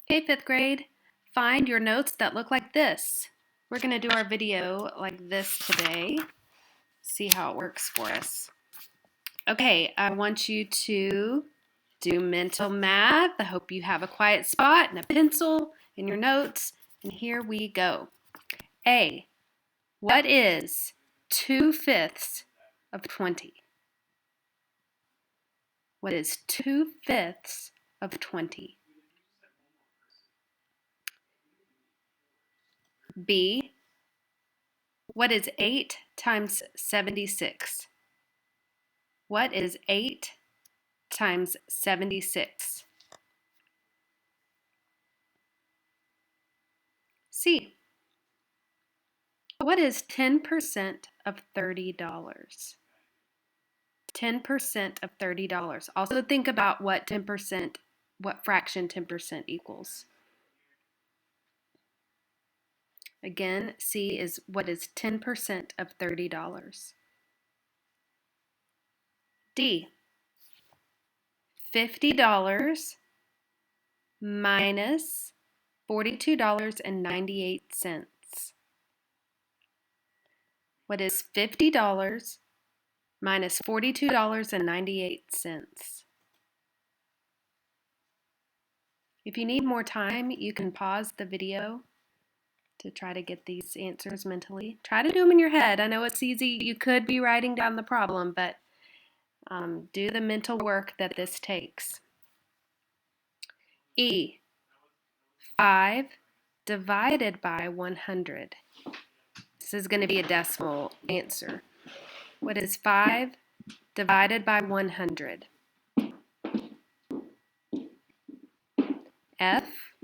Okay, fifth grade, find your notes that look like this. We're going to do our video like this today. See how it works for us. Okay, I want you to do mental math. I hope you have a quiet spot and a pencil in your notes. And here we go. A, what is 2/5 of 20? What is 2/5 of 20? B, what is 8 times 76? What is 8 times 76? C, what is 10% of $30? 10% of $30. Also think about what fraction 10% equals. Again, C is what is 10% of $30. D, $50 minus $42.98. What is $50 minus $42.98? If you need more time, you can pause the video to try to get these answers mentally. Try to do them in your head. I know it's easy. You could be writing down the problem, but do the mental work that this takes. E, 5 divided by 100. This is going to be a decimal answer. What is 5 divided by 100? F,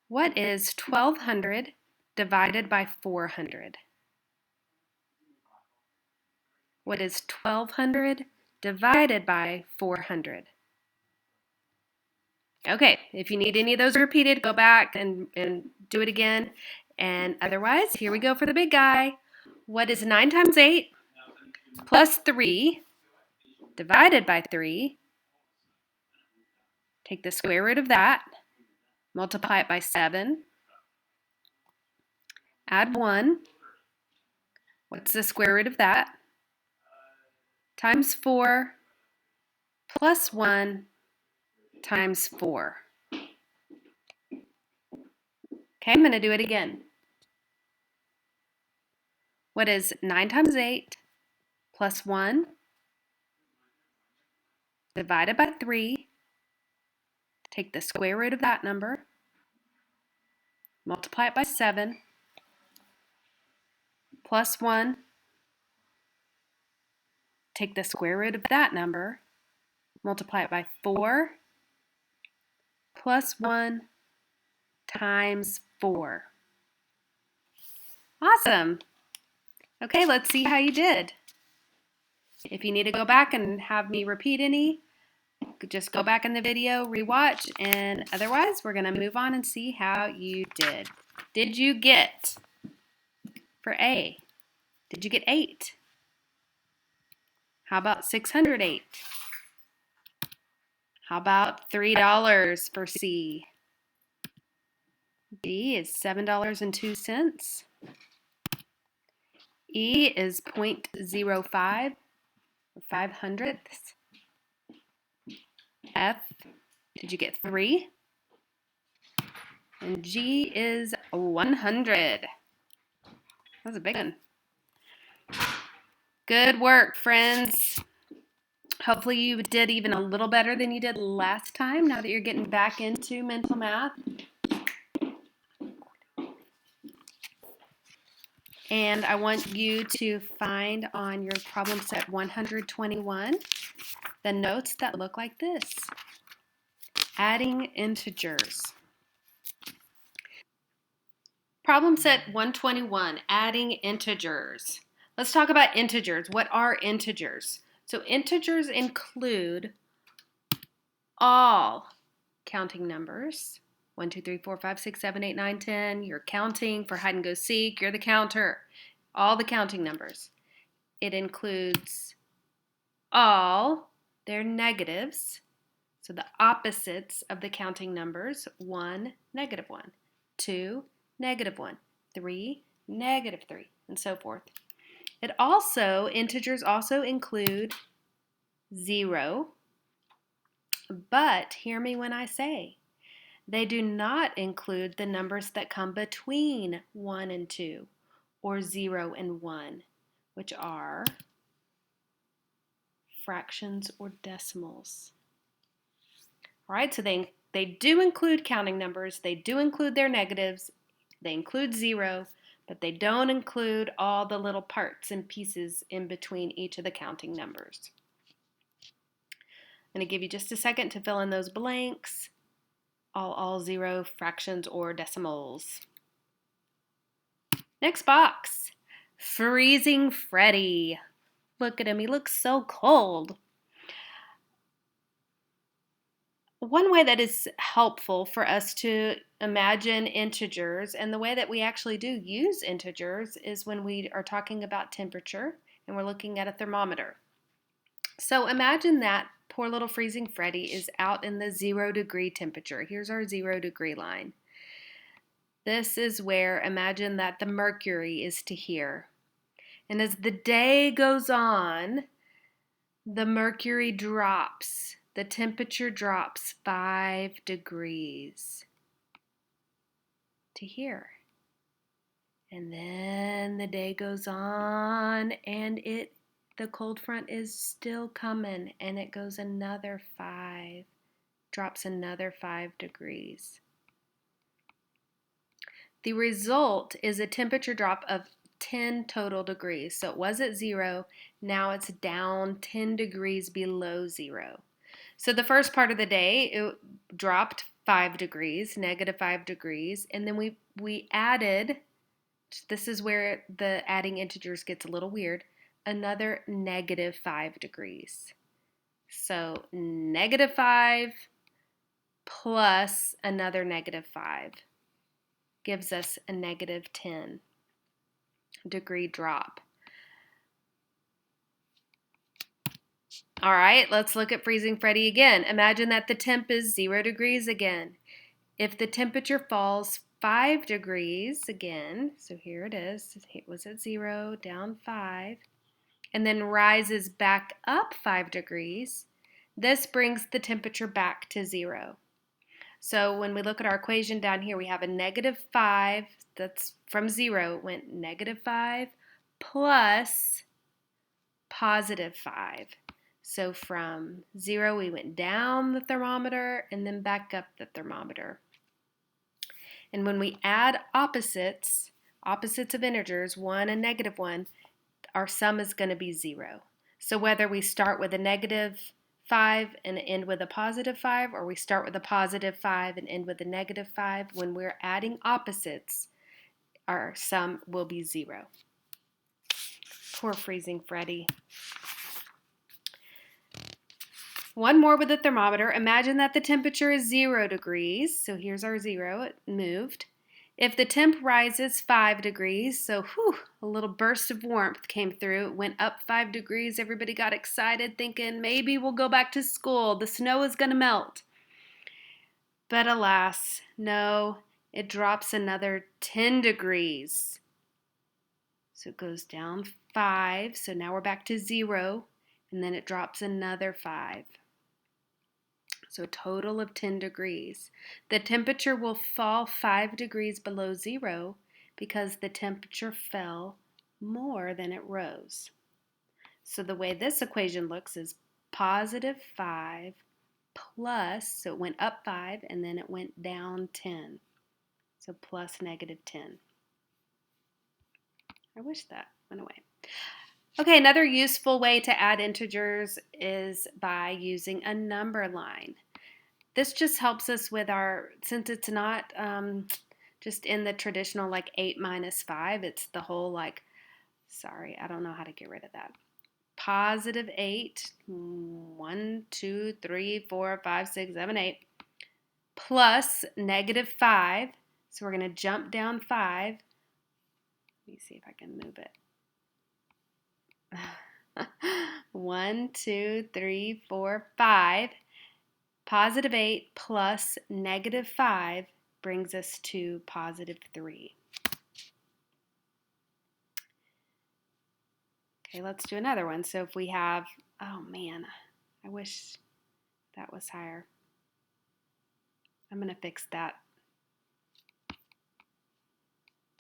what is 1200 divided by 400? What is 1200 divided by 400? Okay, if you need any of those repeated, go back and do it again. And otherwise, here we go for the big guy. What is 9 times 8 plus 3 divided by 3? Take the square root of that, multiply it by 7, add 1. What's the square root of that? Times 4 plus 1 times 4. Okay, I'm going to do it again. What is 9 times 8 plus 1 divided by 3? Take the square root of that number, multiply it by 7, plus 1, take the square root of that number, multiply it by 4, plus 1 times 4. Awesome. Okay, let's see how you did. If you need to go back and have me repeat any, just go back in the video, rewatch, and otherwise we're going to move on and see how you did. Did you get, for A, did you get 8? How about 608? How about $3 for C? D is $7.02. E is 0.05 or 5/100. F, did you get 3? And G is 100. That was a big one. Good work, friends. Hopefully you did even a little better than you did last time now that you're getting back into mental math. And I want you to find on your problem set 121 the notes that look like this. Adding integers. Problem set 121, adding integers. Let's talk about integers. What are integers? So integers include all counting numbers. 1, 2, 3, 4, 5, 6, 7, 8, 9, 10. You're counting for hide and go seek. You're the counter. All the counting numbers. It includes all their negatives. So the opposites of the counting numbers, 1, -1, 2, -1, 3, -3, and so forth. Integers also include 0, but hear me when I say, they do not include the numbers that come between 1 and 2, or 0 and 1, which are fractions or decimals. All right, so they do include counting numbers, they do include their negatives, they include 0, but they don't include all the little parts and pieces in between each of the counting numbers. I'm going to give you just a second to fill in those blanks. All 0, fractions, or decimals. Next box, Freezing Freddy. Look at him, he looks so cold. One way that is helpful for us to imagine integers, and the way that we actually do use integers, is when we are talking about temperature and we're looking at a thermometer. So imagine that poor little Freezing Freddy is out in the 0-degree temperature. Here's our 0-degree line. This is where, imagine that the mercury is to here. And as the day goes on, the mercury drops. The temperature drops 5 degrees to here. And then the day goes on and the cold front is still coming, and it goes another 5, drops another 5 degrees. The result is a temperature drop of 10 total degrees. So it was at 0, now it's down 10 degrees below 0. So the first part of the day, it dropped 5 degrees, -5 degrees, and then we added, this is where the adding integers gets a little weird, another -5 degrees. So -5 plus another -5 gives us a -10 degree drop. All right, let's look at Freezing Freddy again. Imagine that the temp is 0 degrees again. If the temperature falls 5 degrees again, so here it is, it was at 0, down 5, and then rises back up 5 degrees, this brings the temperature back to 0. So when we look at our equation down here, we have a -5, that's from 0, it went -5 plus +5. So from 0, we went down the thermometer and then back up the thermometer. And when we add opposites of integers, 1 and -1, our sum is going to be 0. So whether we start with a -5 and end with a +5, or we start with a +5 and end with a -5, when we're adding opposites, our sum will be 0. Poor Freezing Freddy. One more with the thermometer. Imagine that the temperature is 0 degrees. So here's our 0, it moved. If the temp rises 5 degrees, so a little burst of warmth came through, it went up 5 degrees, everybody got excited thinking maybe we'll go back to school, the snow is going to melt. But alas, no, it drops another 10 degrees. So it goes down 5, so now we're back to 0, and then it drops another 5. So a total of 10 degrees. The temperature will fall 5 degrees below 0 because the temperature fell more than it rose. So the way this equation looks is +5 plus, so it went up 5 and then it went down 10. So plus -10. I wish that went away. Okay, another useful way to add integers is by using a number line. This just helps us with since it's not just in the traditional like 8 minus 5, it's the whole sorry, I don't know how to get rid of that. +8, 1, 2, 3, 4, 5, 6, 7, 8, plus -5. So we're going to jump down 5. Let me see if I can move it. 1, 2, 3, 4, 5, Positive 8 plus negative 5 brings us to positive 3. Okay, let's do another one. So if we have, oh man, I wish that was higher. I'm going to fix that.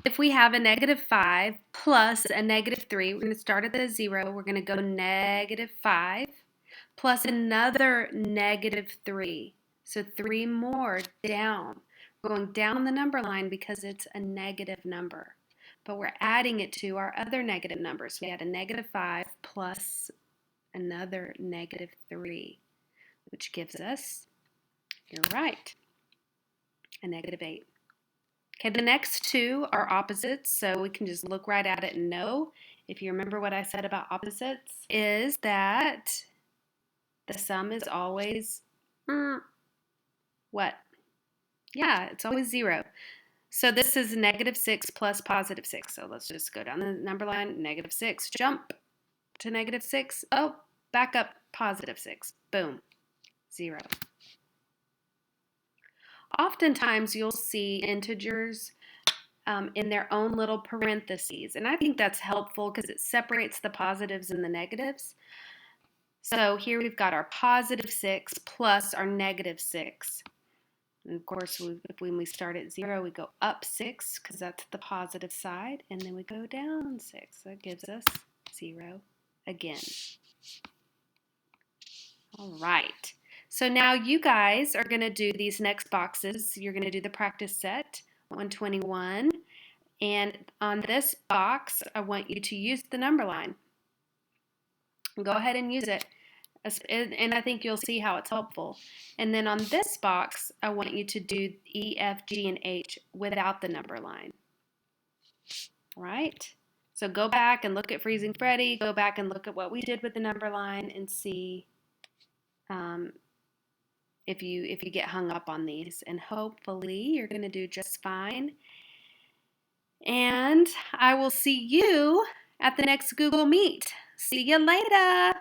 If we have a negative 5 plus a negative 3, we're going to start at the 0. We're going to go negative 5 plus another negative 3. So 3 more down. We're going down the number line because it's a negative number. But we're adding it to our other negative numbers. We had a negative 5 plus another negative 3, which gives us, you're right, a negative 8. Okay, the next two are opposites, so we can just look right at it and know. If you remember what I said about opposites, is that the sum is always, what? Yeah, it's always 0. So this is negative 6 plus positive 6. So let's just go down the number line, negative 6, jump to negative 6. Oh, back up, positive 6. Boom, 0. Oftentimes you'll see integers in their own little parentheses, and I think that's helpful because it separates the positives and the negatives. So here we've got our positive 6 plus our negative 6. And of course, when we start at 0, we go up 6 because that's the positive side, and then we go down 6. That gives us 0 again. All right. So now you guys are going to do these next boxes. You're going to do the practice set, 121. And on this box, I want you to use the number line. Go ahead and use it. And I think you'll see how it's helpful. And then on this box, I want you to do E, F, G, and H without the number line. All right? So go back and look at Freezing Freddy. Go back and look at what we did with the number line and see if you get hung up on these. And hopefully you're going to do just fine. And I will see you at the next Google Meet. See you later.